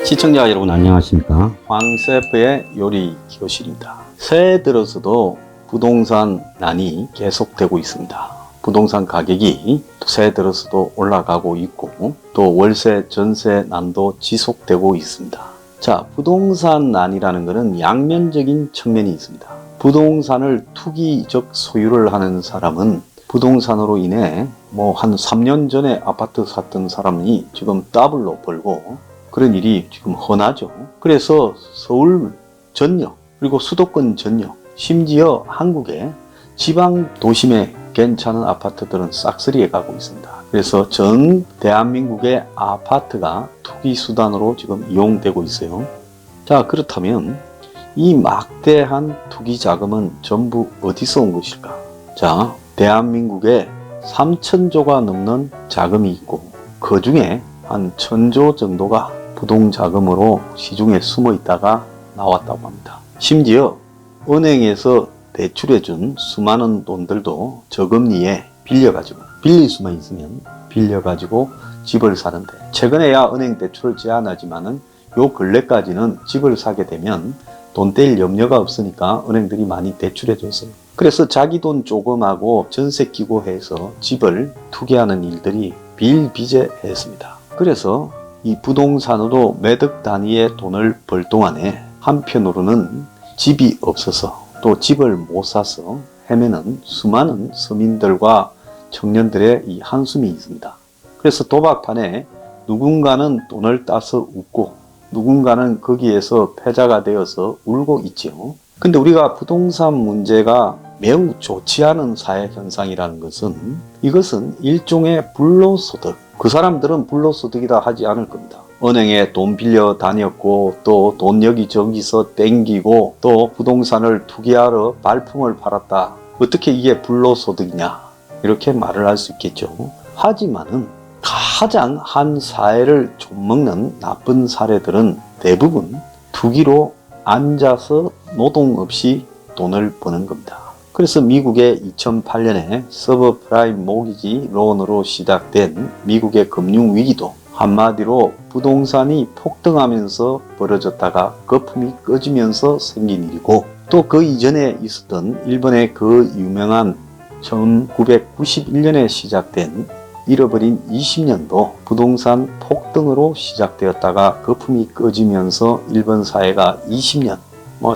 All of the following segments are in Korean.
시청자 여러분 안녕하십니까? 황셰프의 요리 교실입니다. 새해 들어서도 부동산 난이 계속되고 있습니다. 부동산 가격이 새해 들어서도 올라가고 있고 또 월세 전세 난도 지속되고 있습니다. 자, 부동산 난이라는 것은 양면적인 측면이 있습니다. 부동산을 투기적 소유를 하는 사람은 부동산으로 인해 한 3년 전에 아파트 샀던 사람이 지금 더블로 벌고 그런 일이 지금 흔하죠. 그래서 서울 전역 그리고 수도권 전역 심지어 한국의 지방 도심에 괜찮은 아파트들은 싹쓸이해 가고 있습니다. 그래서 전 대한민국의 아파트가 투기 수단으로 지금 이용되고 있어요. 자, 그렇다면 이 막대한 투기 자금은 전부 어디서 온 것일까? 자, 대한민국에 3,000조가 넘는 자금이 있고 그 중에 한 1,000조 정도가 부동자금으로 시중에 숨어 있다가 나왔다고 합니다. 심지어 은행에서 대출해준 수많은 돈들도 저금리에 빌릴 수만 있으면 빌려가지고 집을 사는데 최근에야 은행 대출을 제한하지만은 요 근래까지는 집을 사게 되면 돈 뗄 염려가 없으니까 은행들이 많이 대출해줬어요. 그래서 자기 돈 조금하고 전세 끼고 해서 집을 투기하는 일들이 비일비재했습니다. 그래서 이 부동산으로 매덕 단위의 돈을 벌 동안에 한편으로는 집이 없어서 또 집을 못 사서 헤매는 수많은 서민들과 청년들의 이 한숨이 있습니다. 그래서 도박판에 누군가는 돈을 따서 웃고 누군가는 거기에서 패자가 되어서 울고 있지요. 근데 우리가 부동산 문제가 매우 좋지 않은 사회 현상이라는 것은 이것은 일종의 불로소득. 그 사람들은 불로소득이다 하지 않을 겁니다. 은행에 돈 빌려 다녔고 또 돈 여기저기서 땡기고 또 부동산을 투기하러 발품을 팔았다. 어떻게 이게 불로소득이냐? 이렇게 말을 할 수 있겠죠. 하지만은 가장 한 사회를 좀먹는 나쁜 사례들은 대부분 투기로 앉아서 노동 없이 돈을 버는 겁니다. 그래서 미국의 2008년에 서브프라임 모기지 론으로 시작된 미국의 금융위기도 한마디로 부동산이 폭등하면서 벌어졌다가 거품이 꺼지면서 생긴 일이고 또 그 이전에 있었던 일본의 그 유명한 1991년에 시작된 잃어버린 20년도 부동산 폭등으로 시작되었다가 거품이 꺼지면서 일본 사회가 20년,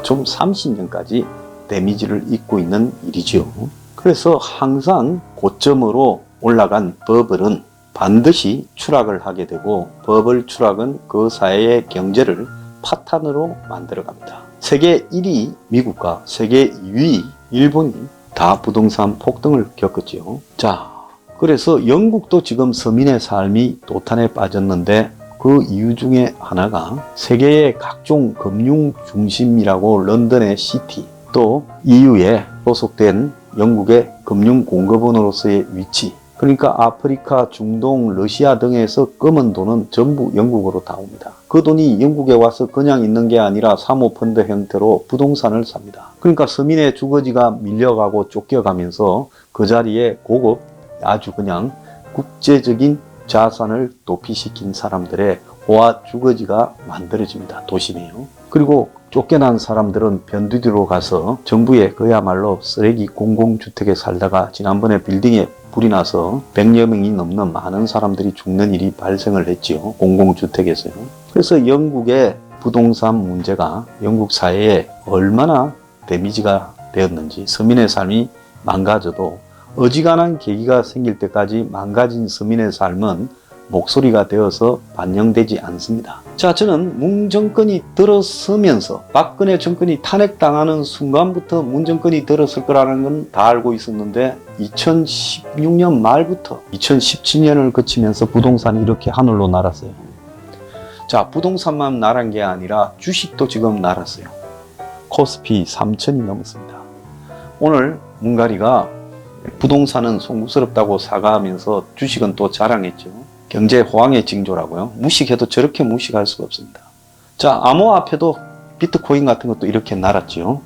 좀 30년까지 데미지를 입고 있는 일이죠. 그래서 항상 고점으로 올라간 버블은 반드시 추락을 하게 되고 버블 추락은 그 사회의 경제를 파탄으로 만들어 갑니다. 세계 1위 미국과 세계 2위 일본이 다 부동산 폭등을 겪었죠. 자, 그래서 영국도 지금 서민의 삶이 도탄에 빠졌는데 그 이유 중에 하나가 세계의 각종 금융 중심이라고 런던의 시티 또 EU에 소속된 영국의 금융 공급원으로서의 위치 그러니까 아프리카, 중동, 러시아 등에서 검은 돈은 전부 영국으로 다 옵니다. 그 돈이 영국에 와서 그냥 있는 게 아니라 사모펀드 형태로 부동산을 삽니다. 그러니까 서민의 주거지가 밀려가고 쫓겨가면서 그 자리에 고급 아주 그냥 국제적인 자산을 도피시킨 사람들의 호화 주거지가 만들어집니다. 도심이에요. 그리고 쫓겨난 사람들은 변두리로 가서 정부의 그야말로 쓰레기 공공주택에 살다가 지난번에 빌딩에 불이 나서 100여 명이 넘는 많은 사람들이 죽는 일이 발생을 했지요. 공공주택에서요. 그래서 영국의 부동산 문제가 영국 사회에 얼마나 데미지가 되었는지 서민의 삶이 망가져도 어지간한 계기가 생길 때까지 망가진 서민의 삶은 목소리가 되어서 반영되지 않습니다. 자, 저는 문 정권이 들어서면서 박근혜 정권이 탄핵당하는 순간부터 문 정권이 들었을 거라는 건 다 알고 있었는데 2016년 말부터 2017년을 거치면서 부동산이 이렇게 하늘로 날았어요. 자, 부동산만 날은 게 아니라 주식도 지금 날았어요. 코스피 3,000이 넘었습니다. 오늘 문가리가 부동산은 송구스럽다고 사과하면서 주식은 또 자랑했죠. 경제 호황의 징조라고요. 무식해도 저렇게 무식할 수가 없습니다. 자, 암호화폐도 비트코인 같은 것도 이렇게 날았죠.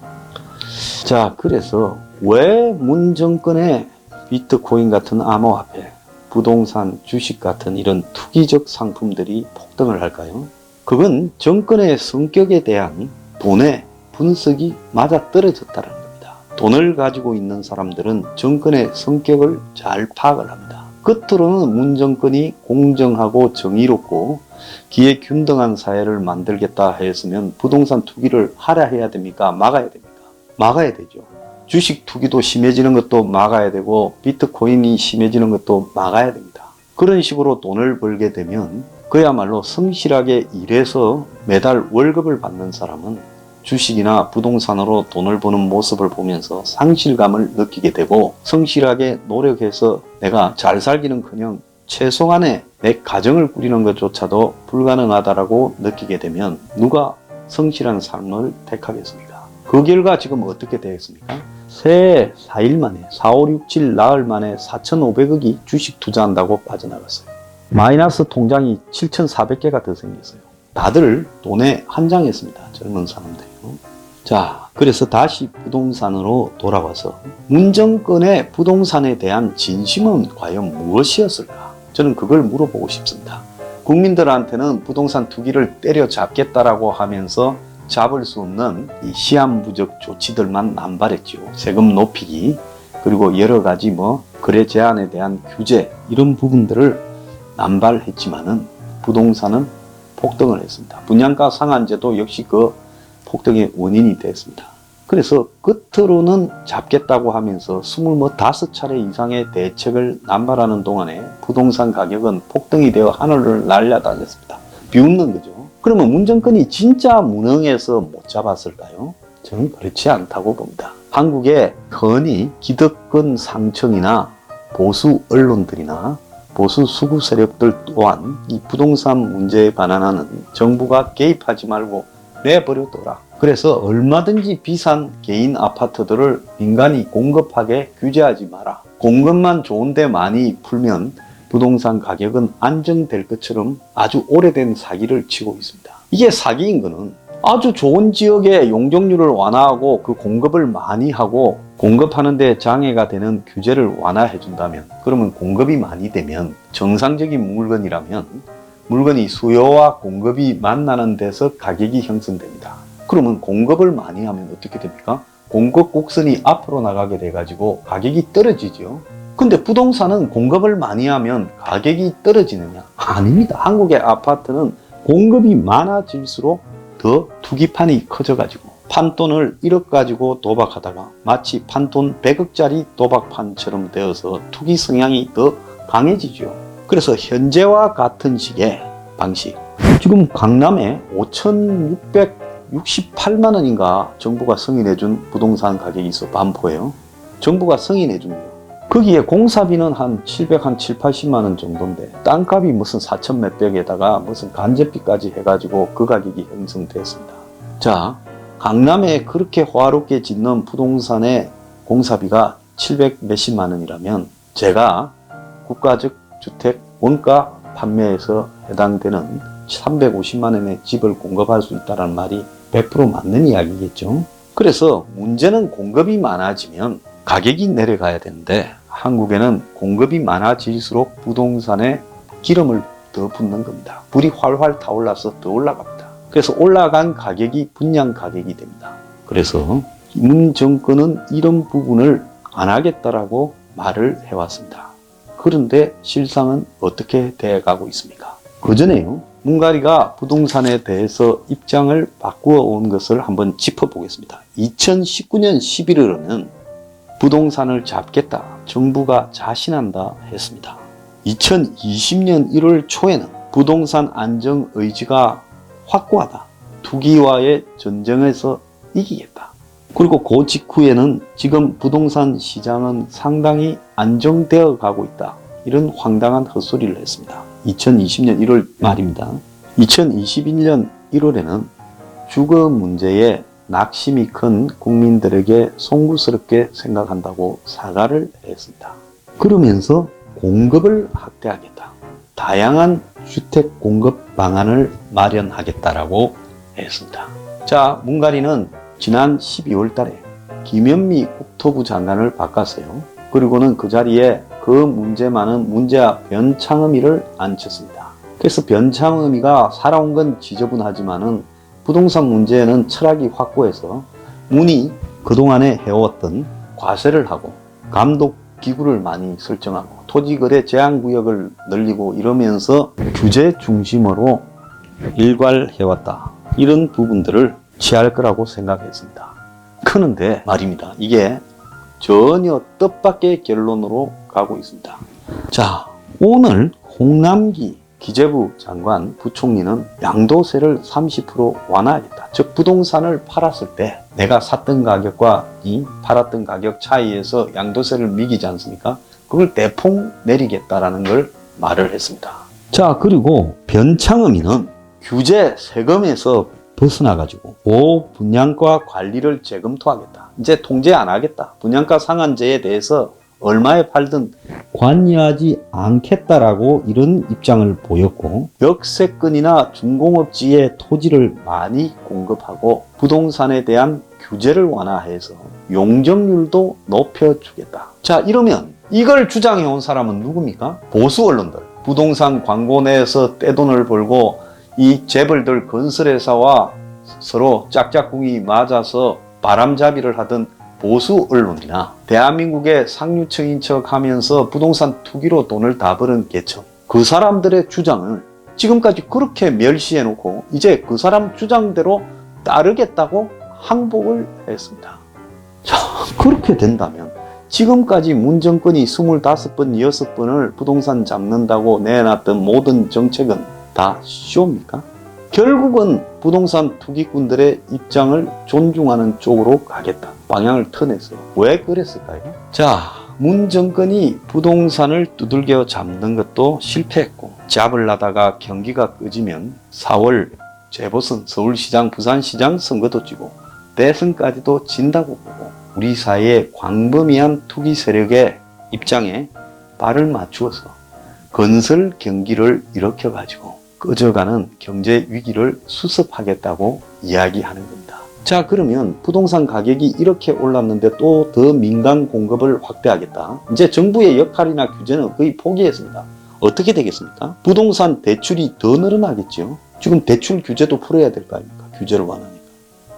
자, 그래서 왜 문 정권의 비트코인 같은 암호화폐, 부동산, 주식 같은 이런 투기적 상품들이 폭등을 할까요? 그건 정권의 성격에 대한 돈의 분석이 맞아떨어졌다는 겁니다. 돈을 가지고 있는 사람들은 정권의 성격을 잘 파악을 합니다. 겉으로는 문 정권이 공정하고 정의롭고 기회균등한 사회를 만들겠다 했으면 부동산 투기를 하라 해야 됩니까? 막아야 됩니까? 막아야 되죠. 주식 투기도 심해지는 것도 막아야 되고 비트코인이 심해지는 것도 막아야 됩니다. 그런 식으로 돈을 벌게 되면 그야말로 성실하게 일해서 매달 월급을 받는 사람은 주식이나 부동산으로 돈을 버는 모습을 보면서 상실감을 느끼게 되고 성실하게 노력해서 내가 잘 살기는커녕 최소한의 내 가정을 꾸리는 것조차도 불가능하다라고 느끼게 되면 누가 성실한 삶을 택하겠습니까? 그 결과 지금 어떻게 되겠습니까? 새해 4일 만에 4, 5, 6, 7 나흘 만에 4,500억이 주식 투자한다고 빠져나갔어요. 마이너스 통장이 7,400개가 더 생겼어요. 다들 돈에 한장했습니다. 젊은 사람들이요. 자, 그래서 다시 부동산으로 돌아와서 문정권의 부동산에 대한 진심은 과연 무엇이었을까? 저는 그걸 물어보고 싶습니다. 국민들한테는 부동산 투기를 때려잡겠다라고 하면서 잡을 수 없는 이 시한부적 조치들만 남발했죠. 세금 높이기, 그리고 여러 가지 거래 제한에 대한 규제, 이런 부분들을 남발했지만은 부동산은 폭등을 했습니다. 분양가 상한제도 역시 그 폭등의 원인이 됐습니다. 그래서 겉으로는 잡겠다고 하면서 25차례 이상의 대책을 남발하는 동안에 부동산 가격은 폭등이 되어 하늘을 날려다녔습니다. 비웃는 거죠. 그러면 문정권이 진짜 무능해서 못 잡았을까요? 저는 그렇지 않다고 봅니다. 한국의 흔히 기득권 상층이나 보수 언론들이나 보수 수구 세력들 또한 이 부동산 문제에 반환하는 정부가 개입하지 말고 내버려둬라. 그래서 얼마든지 비싼 개인 아파트들을 민간이 공급하게 규제하지 마라. 공급만 좋은데 많이 풀면 부동산 가격은 안정될 것처럼 아주 오래된 사기를 치고 있습니다. 이게 사기인 거는 아주 좋은 지역의 용적률을 완화하고 그 공급을 많이 하고 공급하는 데 장애가 되는 규제를 완화해 준다면, 그러면 공급이 많이 되면 정상적인 물건이라면 물건이 수요와 공급이 만나는 데서 가격이 형성됩니다. 그러면 공급을 많이 하면 어떻게 됩니까? 공급 곡선이 앞으로 나가게 돼가지고 가격이 떨어지죠. 근데 부동산은 공급을 많이 하면 가격이 떨어지느냐? 아닙니다. 한국의 아파트는 공급이 많아질수록 더 투기판이 커져가지고 판돈을 1억 가지고 도박하다가 마치 판돈 100억짜리 도박판처럼 되어서 투기 성향이 더 강해지죠. 그래서 현재와 같은 식의 방식, 지금 강남에 5,668만 원인가 정부가 승인해준 부동산 가격이 있어. 반포예요. 정부가 승인해준 거예요. 거기에 공사비는 한 780만 원 정도인데 땅값이 무슨 4천 몇백에다가 무슨 간접비까지 해가지고 그 가격이 형성됐습니다. 자, 강남에 그렇게 화롭게 짓는 부동산의 공사비가 700 몇십만 원이라면 제가 국가적 주택 원가 판매에서 해당되는 350만 원의 집을 공급할 수 있다는 말이 100% 맞는 이야기겠죠. 그래서 문제는 공급이 많아지면 가격이 내려가야 되는데 한국에는 공급이 많아질수록 부동산에 기름을 더 붓는 겁니다. 불이 활활 타올라서 더 올라갑니다. 그래서 올라간 가격이 분양 가격이 됩니다. 그래서 문 정권은 이런 부분을 안 하겠다라고 말을 해왔습니다. 그런데 실상은 어떻게 돼가고 있습니까? 그전에요, 문가리가 부동산에 대해서 입장을 바꾸어 온 것을 한번 짚어보겠습니다. 2019년 11월에는 부동산을 잡겠다, 정부가 자신한다 했습니다. 2020년 1월 초에는 부동산 안정 의지가 확고하다, 투기와의 전쟁에서 이기겠다. 그리고 그 직후에는 지금 부동산 시장은 상당히 안정되어 가고 있다, 이런 황당한 헛소리를 했습니다. 2020년 1월 말입니다. 2021년 1월에는 주거 문제에 낙심이 큰 국민들에게 송구스럽게 생각한다고 사과를 했습니다. 그러면서 공급을 확대하겠다, 다양한 주택 공급 방안을 마련하겠다라고 했습니다. 자, 문가리는 지난 12월 달에 김현미 국토부 장관을 바꿨어요. 그리고는 그 자리에 그 문제 많은 문재아 변창흠이를 앉혔습니다. 그래서 변창흠이가 살아온 건 지저분하지만은 부동산 문제에는 철학이 확고해서 문이 그동안에 해왔던 과세를 하고 감독 기구를 많이 설정하고 토지거래 제한구역을 늘리고 이러면서 규제 중심으로 일괄해왔다. 이런 부분들을 취할 거라고 생각했습니다. 그런데 말입니다. 이게 전혀 뜻밖의 결론으로 가고 있습니다. 자, 오늘 홍남기 기재부 장관 부총리는 양도세를 30% 완화하겠다. 즉 부동산을 팔았을 때 내가 샀던 가격과 이 팔았던 가격 차이에서 양도세를 매기지 않습니까? 그걸 대폭 내리겠다라는 걸 말을 했습니다. 자, 그리고 변창흠이는 규제 세금에서 벗어나가지고 분양가 관리를 재검토하겠다. 이제 통제 안 하겠다. 분양가 상한제에 대해서 얼마에 팔든 관여하지 않겠다라고 이런 입장을 보였고, 역세권이나 중공업지에 토지를 많이 공급하고 부동산에 대한 규제를 완화해서 용적률도 높여주겠다. 자, 이러면 이걸 주장해온 사람은 누굽니까? 보수 언론들. 부동산 광고 내에서 떼돈을 벌고 이 재벌들 건설회사와 서로 짝짝꿍이 맞아서 바람잡이를 하던 보수 언론이나 대한민국의 상류층인 척 하면서 부동산 투기로 돈을 다 버는 계층, 그 사람들의 주장을 지금까지 그렇게 멸시해놓고 이제 그 사람 주장대로 따르겠다고 항복을 했습니다. 자, 그렇게 된다면 지금까지 문 정권이 25번, 6번을 부동산 잡는다고 내놨던 모든 정책은 다 쇼입니까? 결국은 부동산 투기꾼들의 입장을 존중하는 쪽으로 가겠다. 방향을 터냈어요. 왜 그랬을까요? 자, 문 정권이 부동산을 두들겨 잡는 것도 실패했고, 잡으려다가 경기가 꺼지면 4월 재보선, 서울시장, 부산시장 선거도 지고 대선까지도 진다고 보고 우리 사회의 광범위한 투기 세력의 입장에 발을 맞추어서 건설 경기를 일으켜가지고 꺼져가는 경제 위기를 수습하겠다고 이야기하는 겁니다. 자, 그러면 부동산 가격이 이렇게 올랐는데 또 더 민간 공급을 확대하겠다. 이제 정부의 역할이나 규제는 거의 포기했습니다. 어떻게 되겠습니까? 부동산 대출이 더 늘어나겠죠. 지금 대출 규제도 풀어야 될 거 아닙니까? 규제를 완화하니까.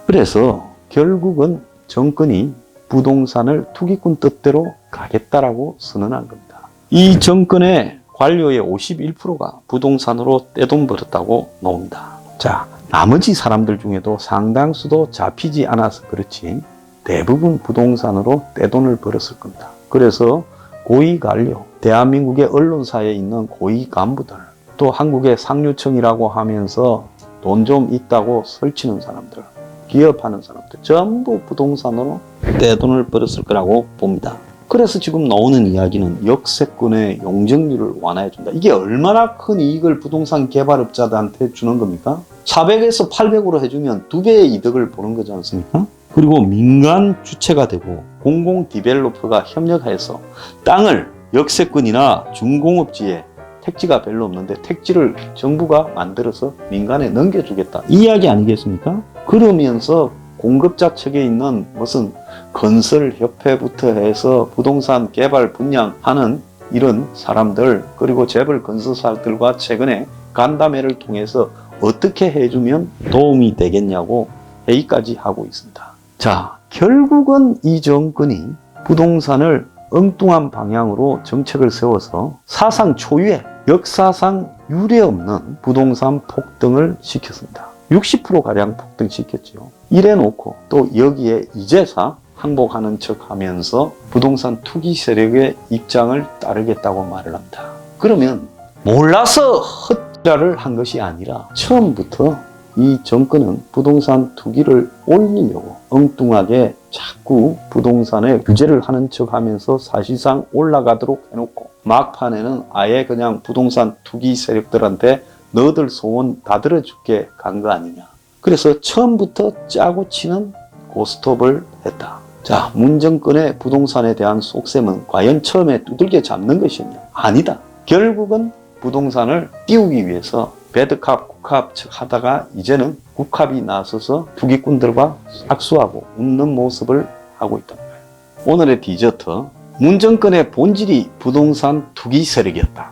그래서 결국은 정권이 부동산을 투기꾼 뜻대로 가겠다라고 선언한 겁니다. 이 정권의 관료의 51%가 부동산으로 떼돈 벌었다고 나옵니다. 자, 나머지 사람들 중에도 상당수도 잡히지 않아서 그렇지 대부분 부동산으로 떼돈을 벌었을 겁니다. 그래서 고위 관료, 대한민국의 언론사에 있는 고위 간부들, 또 한국의 상류층이라고 하면서 돈 좀 있다고 설치는 사람들, 기업하는 사람들 전부 부동산으로 떼돈을 벌었을 거라고 봅니다. 그래서 지금 나오는 이야기는 역세권의 용적률을 완화해준다. 이게 얼마나 큰 이익을 부동산 개발업자들한테 주는 겁니까? 400에서 800으로 해주면 2배의 이득을 보는 거지 않습니까? 그리고 민간 주체가 되고 공공 디벨로퍼가 협력해서 땅을 역세권이나 중공업지에 택지가 별로 없는데 택지를 정부가 만들어서 민간에 넘겨주겠다. 이 이야기 아니겠습니까? 그러면서 공급자 측에 있는 무슨 건설협회부터 해서 부동산 개발 분양하는 이런 사람들, 그리고 재벌 건설사들과 최근에 간담회를 통해서 어떻게 해주면 도움이 되겠냐고 회의까지 하고 있습니다. 자, 결국은 이 정권이 부동산을 엉뚱한 방향으로 정책을 세워서 사상 초유의 역사상 유례없는 부동산 폭등을 시켰습니다. 60%가량 폭등시켰죠. 이래놓고 또 여기에 이제사 항복하는 척 하면서 부동산 투기 세력의 입장을 따르겠다고 말을 합니다. 그러면 몰라서 헛자를 한 것이 아니라 처음부터 이 정권은 부동산 투기를 올리려고 엉뚱하게 자꾸 부동산에 규제를 하는 척 하면서 사실상 올라가도록 해놓고 막판에는 아예 그냥 부동산 투기 세력들한테 너들 소원 다 들어줄게 간 거 아니냐. 그래서 처음부터 짜고 치는 고스톱을 했다. 자, 문 정권의 부동산에 대한 속셈은 과연 처음에 두들겨 잡는 것이냐? 아니다. 결국은 부동산을 띄우기 위해서 배드캅, 국캅 척 하다가 이제는 국캅이 나서서 투기꾼들과 악수하고 웃는 모습을 하고 있다는 거예요. 오늘의 디저트, 문 정권의 본질이 부동산 투기 세력이었다.